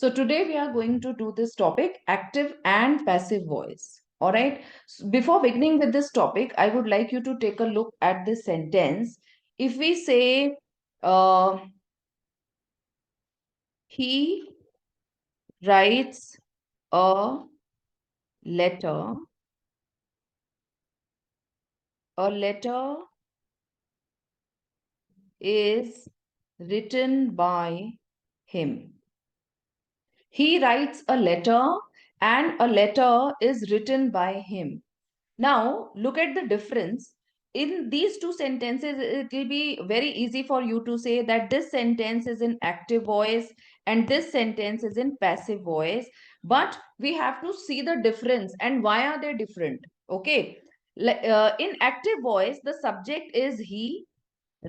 So today we are going to do this topic, active and passive voice. All right. Before beginning with this topic, I would like you to take a look at this sentence. If we say, he writes a letter, a letter is written by him. He writes a letter and a letter is written by him. Now, look at the difference. In these two sentences, it will be very easy for you to say that this sentence is in active voice and this sentence is in passive voice. But we have to see the difference and why are they different? Okay. In active voice, the subject is he,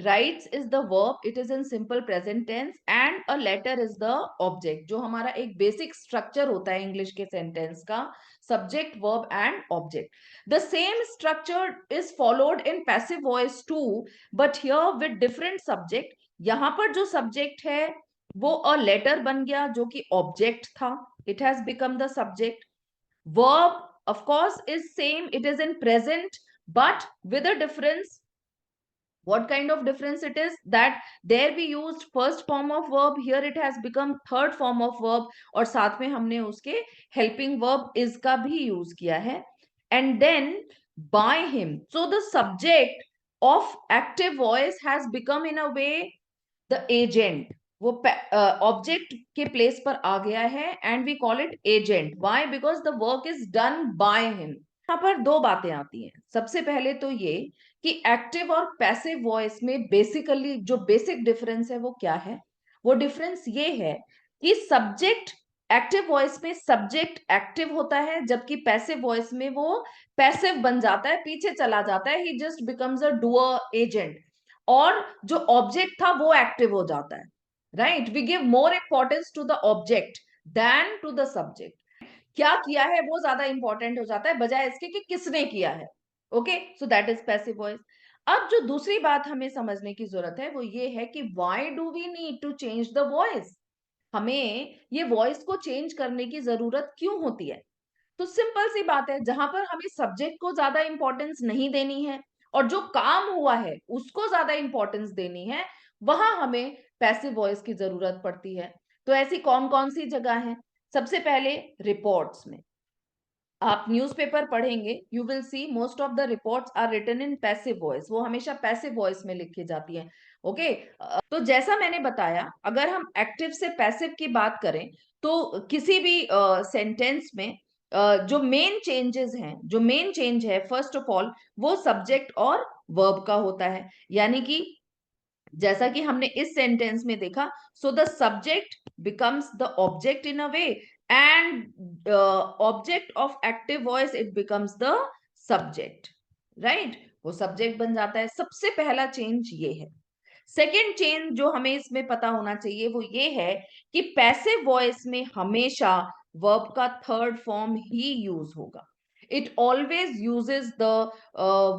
writes is the verb, it is in simple present tense, and a letter is the object. जो हमारा एक basic structure होता है English के sentence का, subject, verb and object. The same structure is followed in passive voice too, but here with different subject. यहाँ पर जो subject है वो a letter बन गया जो कि object था, it has become the subject. Verb of course is same, it is in present, but with a difference. What kind of difference it is? That there we used first form of verb, here it has become third form of verb, और साथ में हमने उसके helping verb is का भी use किया है. And then by him, so the subject of active voice has become in a way the agent. वो ऑब्जेक्ट के प्लेस पर आ गया है and we call it agent. Why? Because the work is done by him. यहाँ पर दो बातें आती हैं. सबसे पहले तो ये कि एक्टिव और पैसिव वॉइस में बेसिकली जो बेसिक डिफरेंस है वो क्या है. वो डिफरेंस ये है कि सब्जेक्ट एक्टिव वॉइस में सब्जेक्ट एक्टिव होता है, जबकि पैसिव वॉइस में वो पैसिव बन जाता है, पीछे चला जाता है. He just becomes a doer agent. और जो ऑब्जेक्ट था वो एक्टिव हो जाता है. Right? We give more importance to the object than to the subject. क्या किया है वो ज्यादा इंपॉर्टेंट हो जाता है बजाय इसके कि किसने किया है. Okay, so that is passive voice. अब जो दूसरी बात हमें समझने की जरूरत है वो ये है कि why do we need to change the voice. हमें ये वॉइस को चेंज करने की जरूरत क्यों होती है? तो सिंपल सी बात है, जहां पर हमें सब्जेक्ट को ज्यादा इंपॉर्टेंस नहीं देनी है और जो काम हुआ है उसको ज्यादा इंपॉर्टेंस देनी है, वहां हमें पैसिव वॉइस की जरूरत पड़ती है. तो ऐसी कौन कौन सी जगह है? सबसे पहले रिपोर्ट्स में. आप न्यूज़पेपर पढ़ेंगे, you will see most of the reports are written in passive voice. वो हमेशा पैसिव वॉइस में लिखी जाती है. ओके. तो जैसा मैंने बताया, अगर हम एक्टिव से पैसिव की बात करें तो किसी भी सेंटेंस में जो मेन चेंजेस हैं, जो मेन चेंज है फर्स्ट ऑफ ऑल वो सब्जेक्ट और वर्ब का होता है. यानी कि जैसा कि हमने इस सेंटेंस में देखा, so the subject becomes the object in a way and object of active voice it becomes the subject. Right? वो सब्जेक्ट बन जाता है. सबसे पहला चेंज ये है. सेकेंड चेंज जो हमें इसमें पता होना चाहिए वो ये है कि पैसिव वॉइस में हमेशा वर्ब का थर्ड फॉर्म ही यूज होगा. it always uses the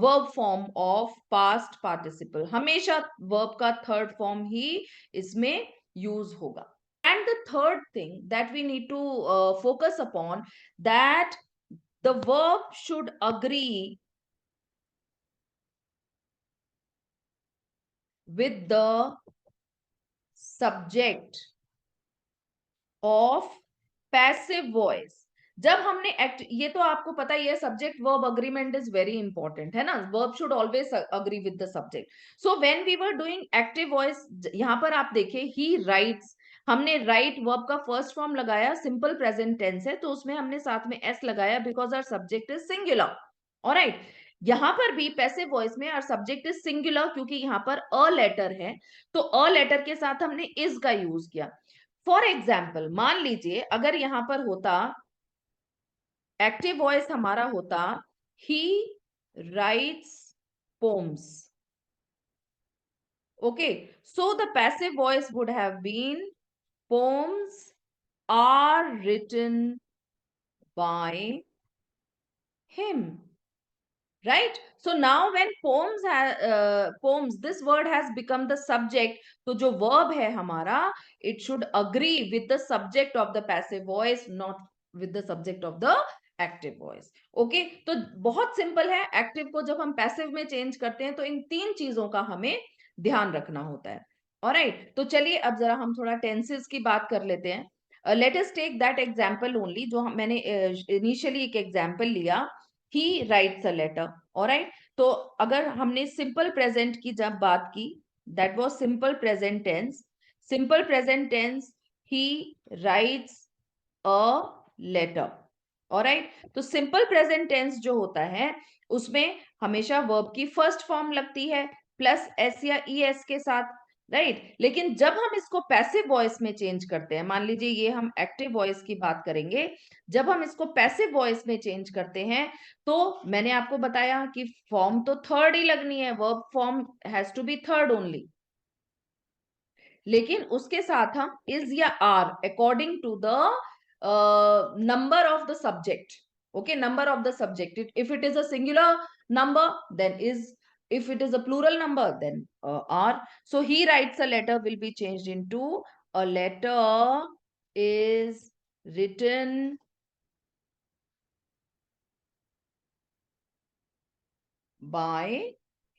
verb form of past participle. हमेशा verb का third form ही इसमें use होगा. And the third thing that we need to focus upon, that the verb should agree with the subject of passive voice. जब हमने act, ये तो आपको पता ही है, subject verb agreement is very important है ना. Verb should always agree with the subject. So when we were doing active voice, यहाँ पर आप देखिए ही राइट्स, हमने राइट वर्ब का फर्स्ट फॉर्म लगाया, सिंपल प्रेजेंट टेंस है तो उसमें हमने साथ में एस लगाया because our subject is singular. Alright. यहाँ पर भी पैसिव वॉइस में आवर सब्जेक्ट इज सिंगुलर क्योंकि यहाँ पर अ लेटर है, तो अ लेटर के साथ हमने इज का यूज किया. फॉर एग्जाम्पल मान लीजिए अगर यहां पर होता, एक्टिव वॉइस हमारा होता he writes poems. Okay, so the passive voice would have been poems are written by him. right? So now when poems, this word has become the subject, तो जो verb है हमारा, it should agree with the subject of the passive voice, not with the subject of the active voice. Okay, तो बहुत simple है, active को जब हम पैसिव में चेंज करते हैं तो इन तीन चीजों का हमें ध्यान रखना होता है. ऑलराइट, तो चलिए अब जरा हम थोड़ा टेंसेस की बात कर लेते हैं. Let us take that example only, जो मैंने इनिशियली एक एग्जांपल लिया, he writes a letter. Alright, तो अगर हमने सिंपल प्रेजेंट की जब बात की, that was simple present tense. Simple present tense, he writes a letter. Alright, तो सिंपल प्रेजेंट टेंस जो होता है उसमें हमेशा वर्ब की फर्स्ट फॉर्म लगती है प्लस एस या ई एस के साथ, राइट? लेकिन जब हम इसको पैसिव वॉइस में चेंज करते हैं, मान लीजिए ये हम एक्टिव वॉइस की बात करेंगे, जब हम इसको पैसिव वॉइस में चेंज करते हैं तो मैंने आपको बताया कि फॉर्म तो थर्ड ही लगनी है, verb form has to be third only, लेकिन उसके साथ हम इज या are according to the number of the subject. Okay, number of the subject. If it is a singular number then is, if it is a plural number then are. So he writes a letter will be changed into a letter is written by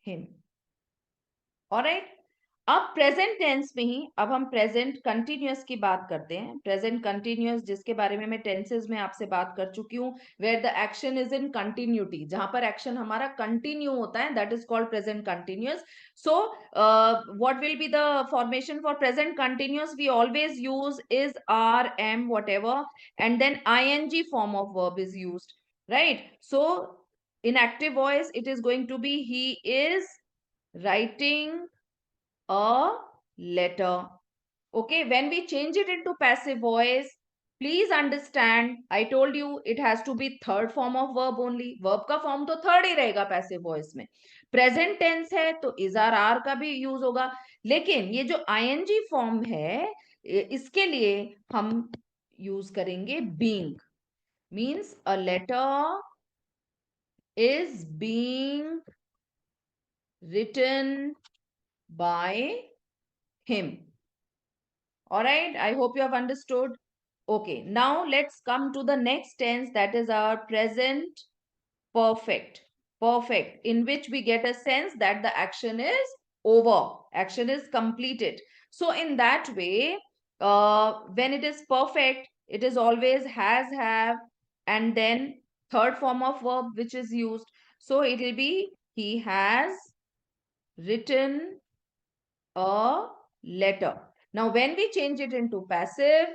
him. All right, अब present tense में ही अब हम present continuous की बात करते हैं. Present continuous जिसके बारे में मैं टेंसेस में आपसे बात कर चुकी हूँ, where the action is in continuity, जहां पर एक्शन हमारा कंटिन्यू होता है, that is called present continuous. So what will be the formation for present continuous? We always use is, are, am, whatever, and then ING form of verb is used, right? So in active voice it is going to be he is writing a letter. Okay, when we change it into passive voice, please understand, I told you it has to be third form of verb only. Verb का form तो third ही रहेगा passive voice में. Present tense है तो is or are का भी use होगा, लेकिन ये जो ing form है इसके लिए हम use करेंगे being. Means a letter is being written by him. All right, I hope you have understood. Okay, now let's come to the next tense, that is our present perfect. Perfect, in which we get a sense that the action is over, action is completed. So in that way, when it is perfect, it is always has, have, and then third form of verb which is used. So it will be he has written a letter. Now, when we change it into passive,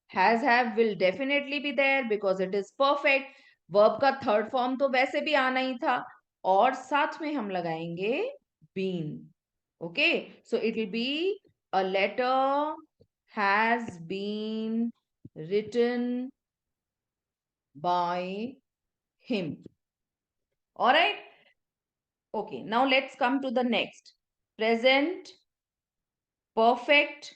has, have will definitely be there because it is perfect. Verb का third form तो वैसे भी आना ही था, और साथ में हम लगाएंगे been. Okay, so it will be a letter has been written by him. All right. Okay, now let's come to the next. Present perfect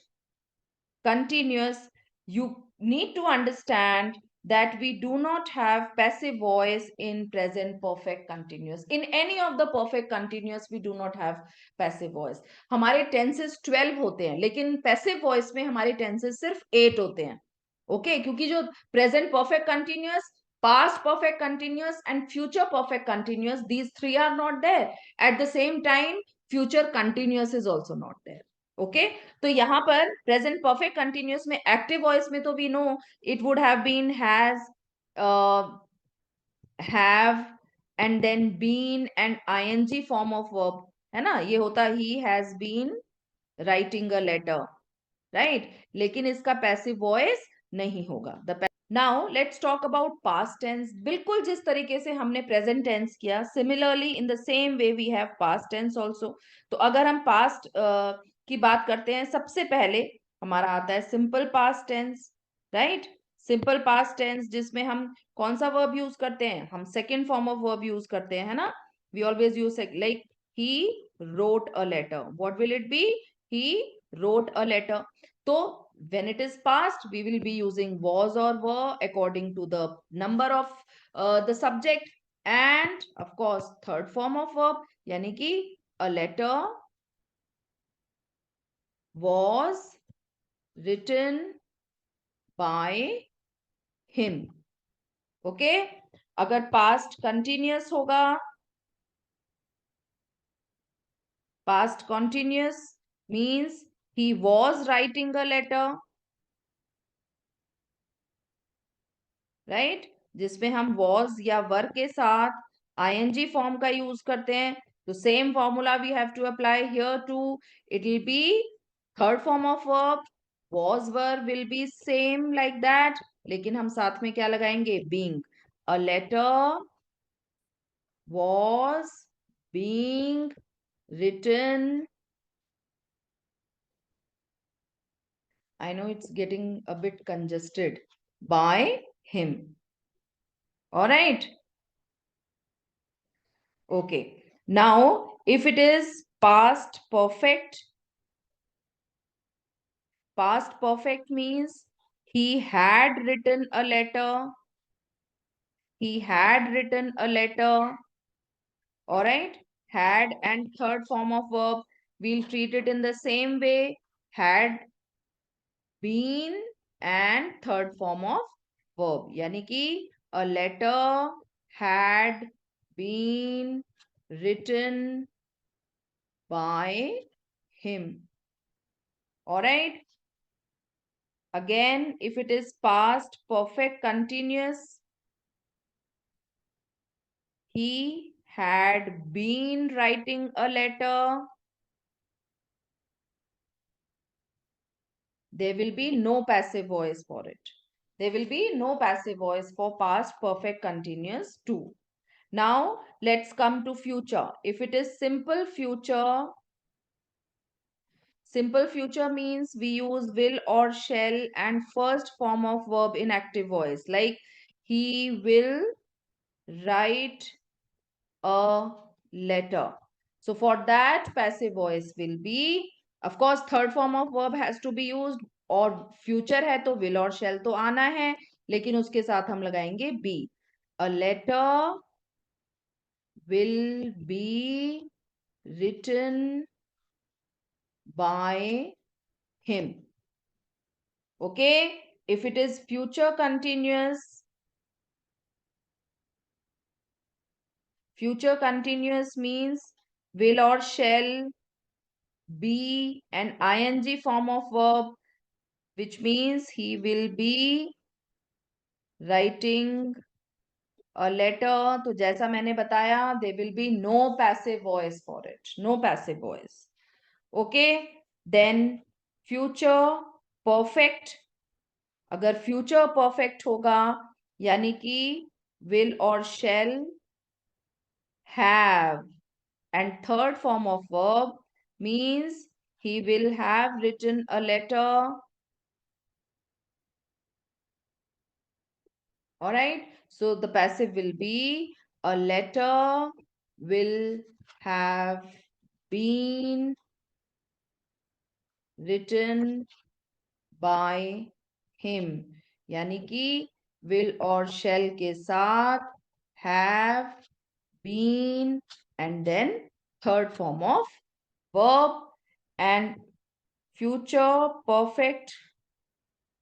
continuous. You need to understand that we do not have passive voice in present perfect continuous. In any of the perfect continuous we do not have passive voice. हमारे tenses 12 होते हैं, लेकिन passive voice में हमारे tenses सिर्फ 8 होते हैं. Okay, क्योंकि जो present perfect continuous, past perfect continuous and future perfect continuous, these three are not there. At the same time, future continuous is also not there. Okay, तो यहाँ पर प्रेजेंट परफेक्ट कंटिन्यूअस में active voice में तो we know it would have been, has, have, and then been and ING form of verb, है ना? ये होता ही has been writing a letter, right? लेकिन इसका पैसिव वॉइस नहीं होगा. Now let's talk about past tense. बिल्कुल जिस तरीके से हमने प्रेजेंट टेंस किया, similarly in the same way we have past tense also. तो अगर हम पास्ट की बात करते हैं, सबसे पहले हमारा आता है simple past tense, right? Simple past tense जिसमें हम कौन सा वर्ब यूज करते हैं? हम second form of verb use करते हैं, है ना? We always use like he wrote a letter. What will it be? He wrote a letter. तो when it is past, we will be using was or were according to the number of the subject, and of course third form of verb यानी कि a letter was written by him. Okay अगर past continuous होगा, past continuous means he was writing a letter, right जिसमें हम was या वर के साथ ing form का यूज करते हैं, तो same formula we have to apply here too. It will be third form of verb, was were will be same like that, लेकिन हम साथ में क्या लगाएंगे, being. A letter was being written. I know it's getting a bit congested. By him. All right. Okay. Now, if it is past perfect means he had written a letter. He had written a letter. All right. Had and third form of verb, we'll treat it in the same way. Had been and third form of verb. यानी कि a letter had been written by him. All right. Again, if it is past perfect continuous, he had been writing a letter. There will be no passive voice for it. There will be no passive voice for past perfect continuous too. Now, let's come to future. If it is simple future means we use will or shall and first form of verb in active voice. Like, he will write a letter. So for that, passive voice will be, of course, third form of verb has to be used, और future है तो will और shall तो आना है, लेकिन उसके साथ हम लगाएंगे be. A letter will be written by him. Okay. If it is future continuous means will or shall be an ing form of verb, which means he will be writing a letter. तो जैसा मैंने बताया, there will be no passive voice for it. No passive voice. Okay. Then future perfect. अगर future perfect होगा यानी कि will or shall have and third form of verb means he will have written a letter. All right. So the passive will be a letter will have been written by him. यानी कि will और shall के साथ have been and then third form of verb, and future perfect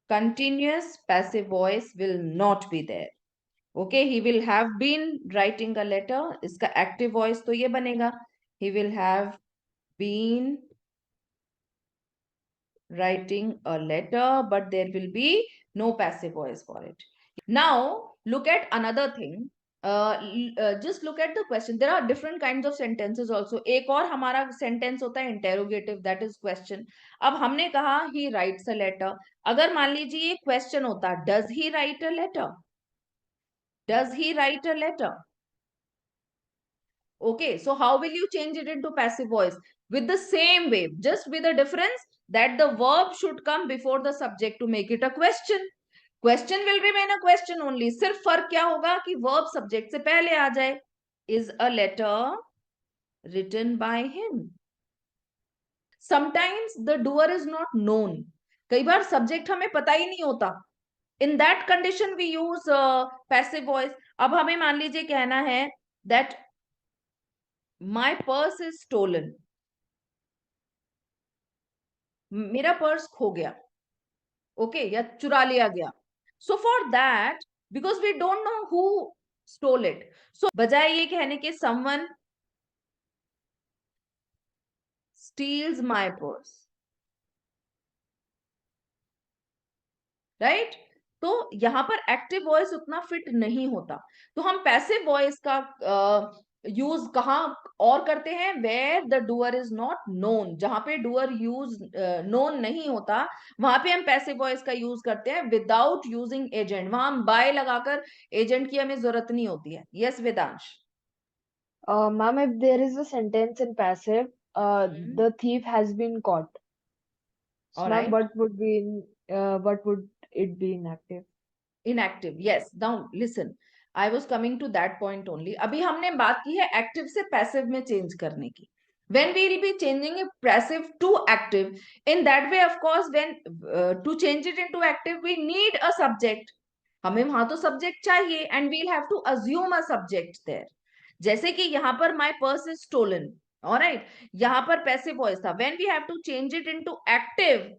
continuous passive voice will not be there. Okay, he will have been writing a letter. इसका active voice तो ये बनेगा. He will have been writing a letter, but there will be no passive voice for it. Now, look at another thing. Just look at the question. There are different kinds of sentences also. एक और हमारा sentence होता है interrogative, that is question. अब हमने कहा he writes a letter. अगर मान लीजिए ये question होता, does he write a letter? Does he write a letter? Okay, so how will you change it into passive voice? With the same way, just with the difference that the verb should come before the subject to make it a question. Question will remain a question only. सिर्फ फर्क क्या होगा कि verb subject से पहले आ जाए. Is a letter written by him? Sometimes the doer is not known. कई बार subject हमें पता ही नहीं होता. In that condition we use passive voice. अब हमें मान लीजिए कहना है that my purse is stolen, मेरा पर्स खो गया, ओके, या चुरा लिया गया. So for that, because we don't know who stole it, so बजाय ये कहने के someone steals my purse, right, तो यहां पर एक्टिव वॉइस उतना फिट नहीं होता. तो हम पैसिव वॉइस का यूज कहाँ और करते हैं, where the doer is not known, जहां पे डूअर यूज नोन नहीं होता वहां पे हम पैसिव वॉइस का यूज करते हैं विदाउट यूजिंग एजेंट. वहां हम बाय लगाकर एजेंट की हमें जरूरत नहीं होती है. Yes Vedansh. Ma'am, if there is a sentence in passive, the thief has been caught. So, ma'am, alright. what would it be in active? In active, yes. Now listen, I was coming to that point only. अभी हमने बात की है active से passive में change करने की. when we will be changing a passive to active, in that way of course when to change it into active we need a subject. हमें वहां तो सब्जेक्ट चाहिए and we'll have to assume a subject there. जैसे कि यहाँ पर my purse is stolen, alright, यहाँ पर पैसिव वॉइस था. When we have to change it into active,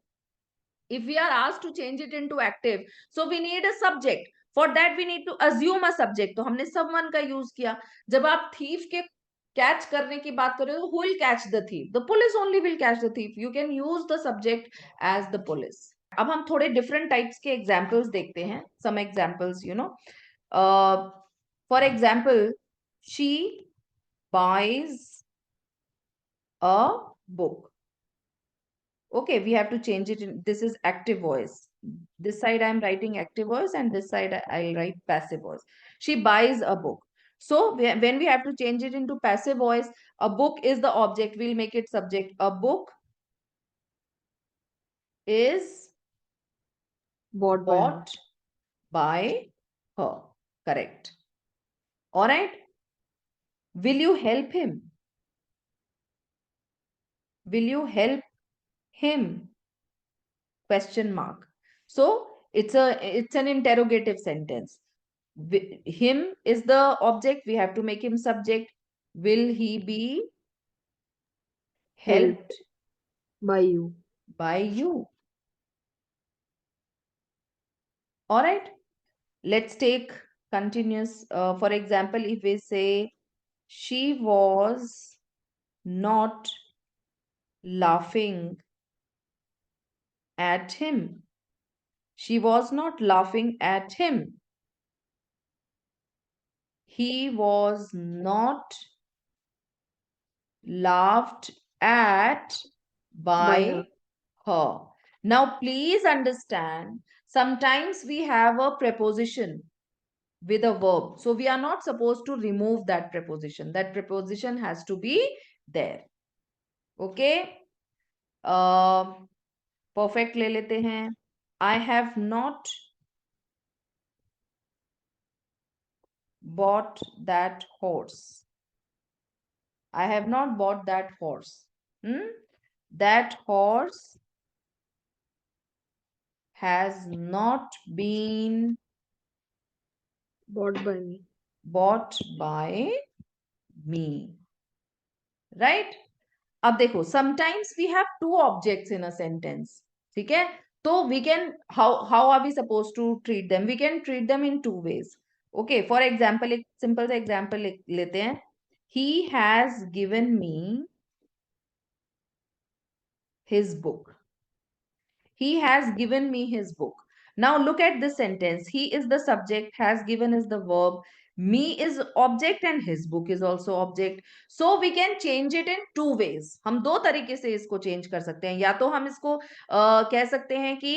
if we are asked to change it into active, so we need a subject. For that we need to assume a subject. तो हमने someone का use किया. जब आप thief के catch करने की बात कर रहे हो, who will catch the thief? The police only will catch the thief. You can use the subject as the police. अब हम थोड़े different types के examples देखते हैं. Some examples, for example, she buys a book. Okay, we have to change it in, this is active voice. This side I'm writing active voice and this side I'll write passive voice. She buys a book. So when we have to change it into passive voice, a book is the object, we'll make it subject. A book is Bought by her. bought by her. Correct. All right. Will you help him? Will you help him? Question mark. So it's an interrogative sentence. Him is the object, we have to make him subject. Will he be helped By you. by you? All right, let's take continuous. For example, if we say she was not laughing at him, she was not laughing at him, he was not laughed at By her. by her. Now, please understand, sometimes we have a preposition with a verb. So, we are not supposed to remove that preposition. That preposition has to be there. Okay? Perfect ले लेते हैं. I have not bought that horse. I have not bought that horse. That horse has not been Bought by me. bought by me. Right? अब देखो, sometimes we have two objects in a sentence. ठीक है? तो we can, how are we supposed to treat them? We can treat them in two ways. Okay, for example, एक simple सा example लेते हैं. He has given me his book. He has given me his book. Now look at this sentence. He is the subject, has given is the verb, me is object and his book is also object. So we can change it in two ways. हम दो तरीके से इसको change कर सकते हैं. या तो हम इसको कह सकते हैं कि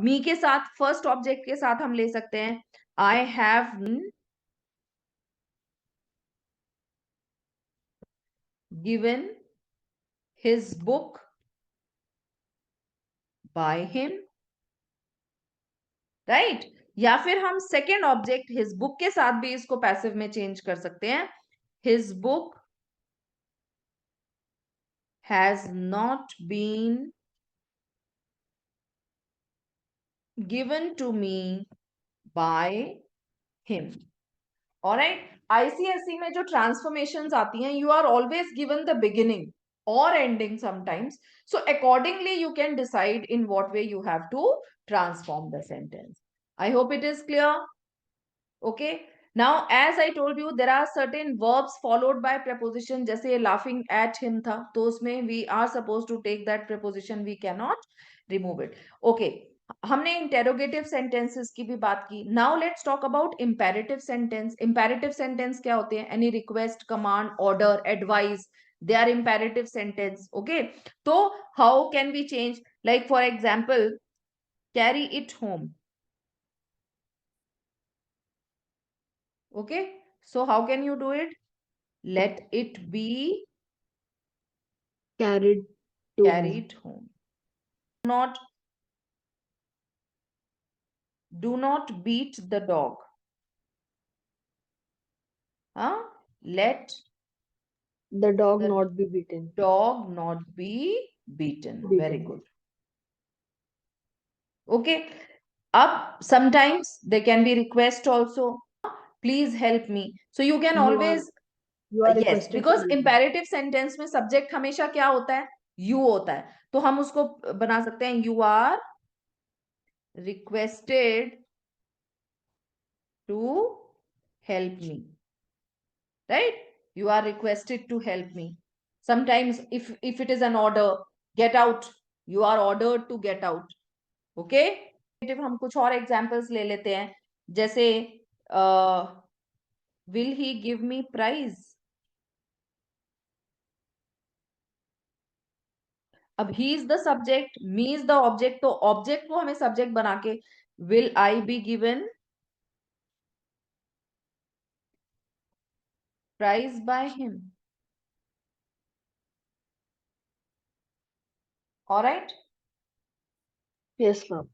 me के साथ first object के साथ हम ले सकते हैं I have given his book by him. Right, या फिर हम सेकेंड ऑब्जेक्ट हिज बुक के साथ भी इसको पैसिव में चेंज कर सकते हैं. His book has not been given to me by him. Alright, ICSE में जो ट्रांसफॉर्मेशंस आती हैं, you are always given the beginning और ending sometimes, so accordingly you can decide in what way you have to transform the sentence. I hope it is clear. Okay, now as I told you, there are certain verbs followed by preposition. जैसे laughing at him था, तो उसमें we are supposed to take that preposition, we cannot remove it. Okay, हमने interrogative sentences की भी बात की. Now let's talk about imperative sentence. Imperative sentence क्या होते हैं? Any request, command, order, advice, they are imperative sentence. Okay, तो how can we change? Like for example, carry it home. Okay, so how can you do it? Let it be Carried to home. carried home. Do not beat the dog. Huh? Let The dog the not be beaten. dog not be beaten. Very good. Okay. Up sometimes there can be request also. Please help me. So you can always You are yes, requested to because help me. imperative sentence में subject हमेशा क्या होता है? You होता है. तो हम उसको बना सकते हैं you are requested to help me. Right? You are requested to help me. Sometimes if it is an order, get out. You are ordered to get out. Okay? हम कुछ और examples ले लेते हैं. जैसे will he give me prize? अब he is the subject, me is the object, तो object को हमें subject बना के will I be given prize by him? All right? Yes, ma'am.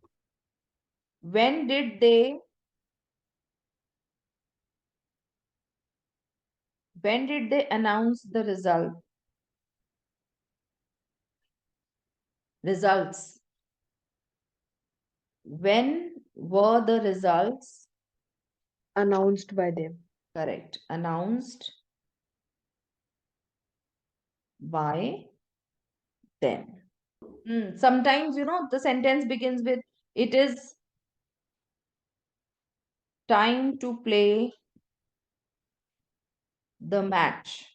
When did they announce the results? When were the results Announced by them. correct? Announced by them. Sometimes, the sentence begins with, it is time to play the match.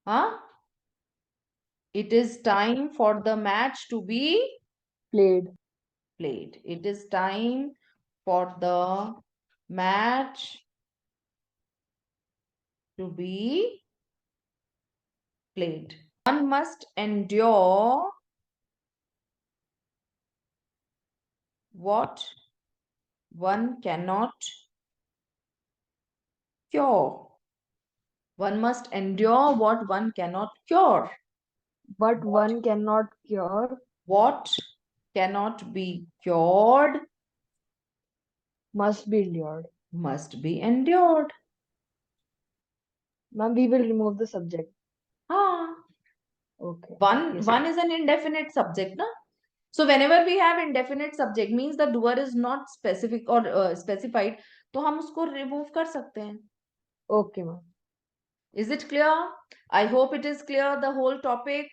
Huh? It is time for the match to be Played. It is time for the match to be played. One must endure what one cannot cure. One must endure what one cannot cure. But one cannot cure. What cannot be cured Must be endured. must be endured. Ma'am, we will remove the subject. Ah. Okay. One Yes, is an indefinite subject, na? So whenever we have indefinite subject means the doer is not specific or specified, तो हम उसको remove कर सकते हैं. Okay, ma'am. Is it clear? I hope it is clear, the whole topic.